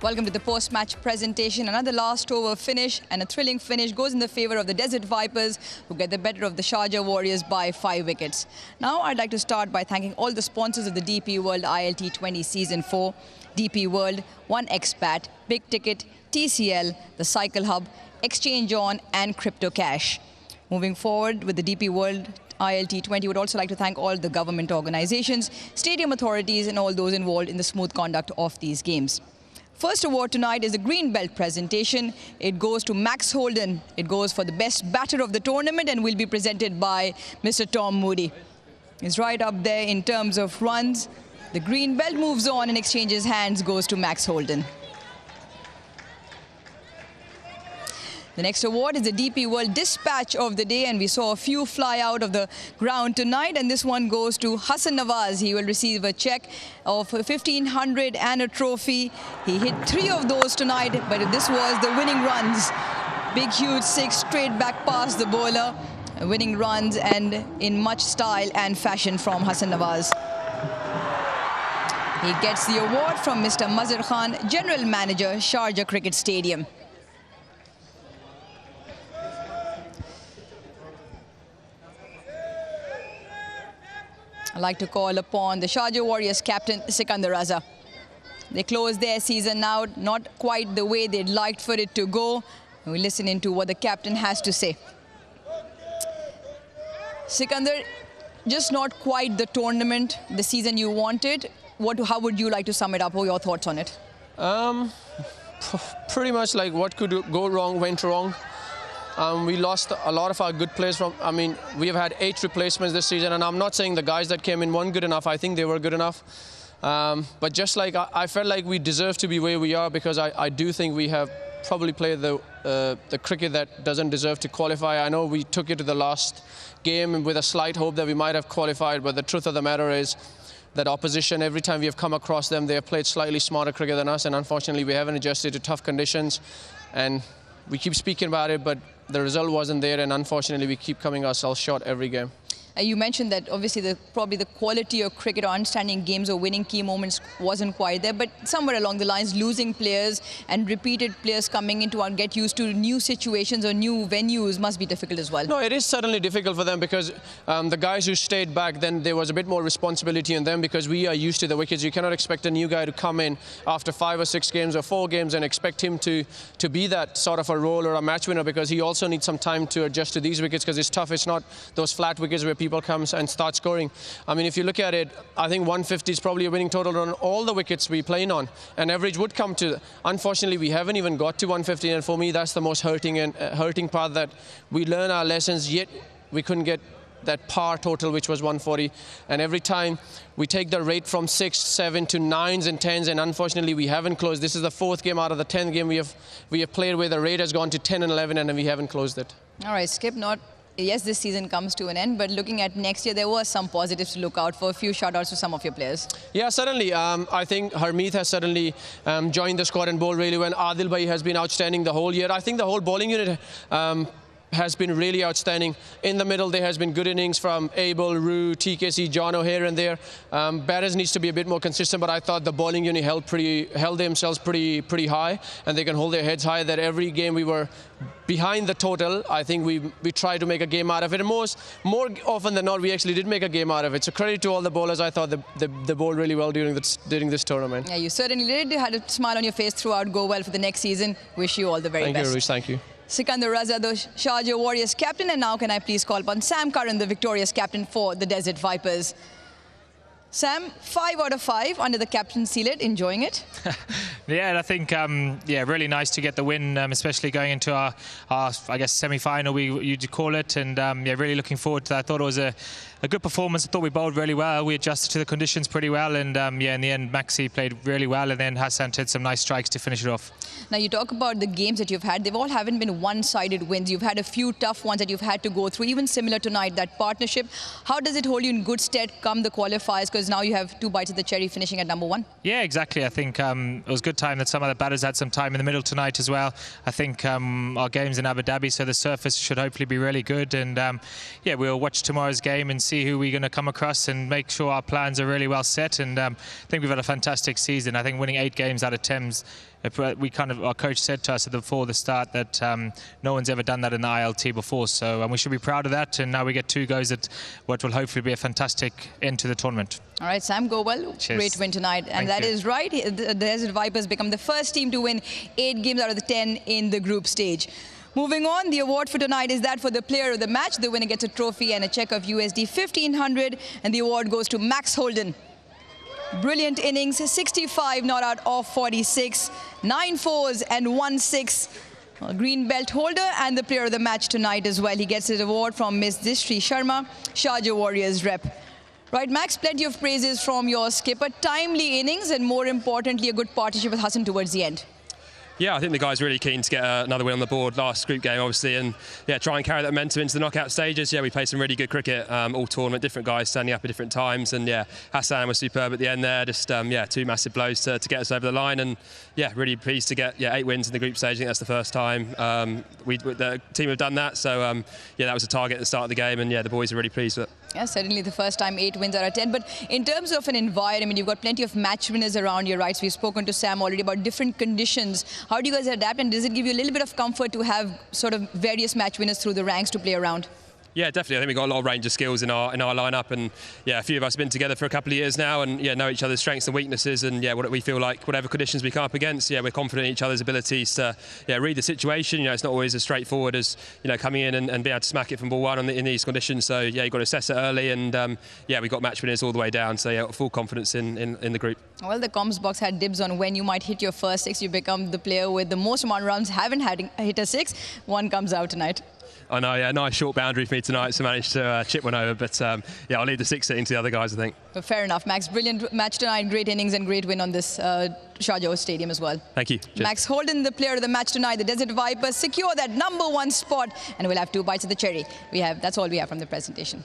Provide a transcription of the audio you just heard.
Welcome to the post-match presentation. Another last over finish and a thrilling finish goes in the favour of the Desert Vipers, who get the better of the Sharjah Warriors by 5 wickets. Now I'd like to start by thanking all the sponsors of the DP World ILT20 Season 4, DP World, 1xBat, Big Ticket, TCL, the Cycle Hub, Exchange On and Crypto Cash. Moving forward with the DP World ILT20, would also like to thank all the government organizations, stadium authorities and all those involved in the smooth conduct of these games. First award tonight is the Green Belt presentation. It goes to Max Holden. It goes for the best batter of the tournament and will be presented by Mr. Tom Moody. He's right up there in terms of runs. The Green Belt moves on and exchanges hands, goes to Max Holden. The next award is the DP World Dispatch of the Day, and we saw a few fly out of the ground tonight, and this one goes to Hassan Nawaz. He will receive a check of 1,500 and a trophy. He hit 3 of those tonight, but this was the winning runs. Big, huge 6 straight back past the bowler. Winning runs and in much style and fashion from Hassan Nawaz. He gets the award from Mr. Mazhar Khan, General Manager, Sharjah Cricket Stadium. I'd like to call upon the Sharjah Warriors captain, Sikandar Raza. They close their season out, not quite the way they'd liked for it to go. We'll listen into what the captain has to say. Sikandar, just not quite the tournament, the season you wanted. How would you like to sum it up? What are your thoughts on it? Pretty much like what could go wrong went wrong. We lost a lot of our good players we have had 8 replacements this season, and I'm not saying the guys that came in weren't good enough. I think they were good enough. But just like I felt like we deserve to be where we are, because I do think we have probably played the cricket that doesn't deserve to qualify. I know we took it to the last game with a slight hope that we might have qualified, but the truth of the matter is that opposition, every time we have come across them, they have played slightly smarter cricket than us, and unfortunately we haven't adjusted to tough conditions. And we keep speaking about it, but the result wasn't there, and unfortunately we keep coming ourselves short every game. You mentioned that obviously probably the quality of cricket or understanding games or winning key moments wasn't quite there, but somewhere along the lines, losing players and repeated players coming into and get used to new situations or new venues must be difficult as well. No, it is certainly difficult for them, because the guys who stayed back, then there was a bit more responsibility on them, because we are used to the wickets. You cannot expect a new guy to come in after 5 or 6 games or 4 games and expect him to be that sort of a role or a match winner, because he also needs some time to adjust to these wickets, because it's tough. It's not those flat wickets where people come and start scoring. I mean, if you look at it, I think 150 is probably a winning total on all the wickets we play on. An average would come to. Unfortunately, we haven't even got to 150, and for me, that's the most hurting part, that we learn our lessons, yet we couldn't get that par total, which was 140. And every time we take the rate from 6, 7 to 9s and 10s, and unfortunately we haven't closed. This is the 4th game out of the 10th game we have played where the rate has gone to 10 and 11, and we haven't closed it. All right, Skip, yes, this season comes to an end, but looking at next year, there were some positives to look out for. A few shout-outs to some of your players. Yeah, certainly. I think Harmeet has certainly joined the squad and bowled really well. Adil Bhai has been outstanding the whole year. I think the whole bowling unit has been really outstanding. In the middle, there has been good innings from Abel, Roo, TKC, Jono here and there. Batters needs to be a bit more consistent, but I thought the bowling unit held themselves pretty high, and they can hold their heads high. That every game we were behind the total, I think we tried to make a game out of it, and more often than not, we actually did make a game out of it. So credit to all the bowlers. I thought they bowled really well during this tournament. Yeah, you certainly did. You had a smile on your face throughout. Go well for the next season. Wish you all the very best. Thank you, Rush. Thank you. Sikandar Raza, the Sharjah Warriors captain, and now can I please call upon Sam Curran, the victorious captain for the Desert Vipers. Sam, 5 out of 5 under the captain's seal. Enjoying it? Yeah, I think really nice to get the win, especially going into our I guess semi-final you'd call it, and really looking forward to that. I thought it was a good performance. I thought we bowled really well. We adjusted to the conditions pretty well, and in the end, Maxi played really well, and then Hassan had some nice strikes to finish it off. Now, you talk about the games that you've had. They've all haven't been one-sided wins. You've had a few tough ones that you've had to go through, even similar tonight, that partnership. How does it hold you in good stead come the qualifiers? Because now you have 2 bites of the cherry, finishing at #1. Yeah, exactly. I think it was good time that some of the batters had some time in the middle tonight as well. I think our game's in Abu Dhabi, so the surface should hopefully be really good. And we'll watch tomorrow's game and see who we're going to come across and make sure our plans are really well set. And I think we've had a fantastic season. I think winning 8 games out of 10 our coach said to us before the start that no one's ever done that in the ILT before, so we should be proud of that, and now we get 2 goes at what will hopefully be a fantastic end to the tournament. All right, Sam, go well. Cheers. Great win tonight. And Thank that you. is right. The Desert Vipers become the first team to win 8 games out of the 10 in the group stage. Moving on, the award for tonight is that for the player of the match. The winner gets a trophy and a check of USD 1,500, and the award goes to Max Holden. Brilliant innings, 65 not out of 46, 9 fours and 1 6. Green belt holder and the player of the match tonight as well. He gets his award from Miss Dishri Sharma, Sharjah Warriors rep. Right, Max, plenty of praises from your skipper. Timely innings and, more importantly, a good partnership with Hassan towards the end. Yeah, I think the guys really keen to get another win on the board last group game, obviously, and yeah, try and carry that momentum into the knockout stages. Yeah, we played some really good cricket all tournament, different guys standing up at different times, and yeah, Hassan was superb at the end there. Just yeah, 2 massive blows to get us over the line, and yeah, really pleased to get 8 wins in the group stage. I think that's the first time the team have done that. So yeah, that was a target at the start of the game, and yeah, the boys are really pleased with it. Yeah, certainly the first time 8 wins out of 10. But in terms of an environment, you've got plenty of match winners around your rights. We've spoken to Sam already about different conditions. How do you guys adapt, and does it give you a little bit of comfort to have sort of various match winners through the ranks to play around? Yeah, definitely. I think we've got a lot of range of skills in our lineup, and yeah, a few of us have been together for a couple of years now, and yeah, know each other's strengths and weaknesses, and yeah, what we feel like whatever conditions we come up against, yeah, we're confident in each other's abilities to read the situation. You know, it's not always as straightforward as coming in and being able to smack it from ball 1 in these conditions. So yeah, you've got to assess it early, and yeah, we've got match winners all the way down. So yeah, full confidence in the group. Well, the comms box had dibs on when you might hit your first 6. You become the player with the most amount of runs. Haven't hit a 6. One comes out tonight. I know, yeah, nice short boundary for me tonight, so managed to chip one over. But yeah, I'll leave the 6 sitting to the other guys, I think. But fair enough, Max. Brilliant match tonight, great innings and great win on this Sharjah Stadium as well. Thank you. Cheers. Max Holden, the player of the match tonight. The Desert Vipers secure that #1 spot, and we'll have 2 bites of the cherry. That's all we have from the presentation.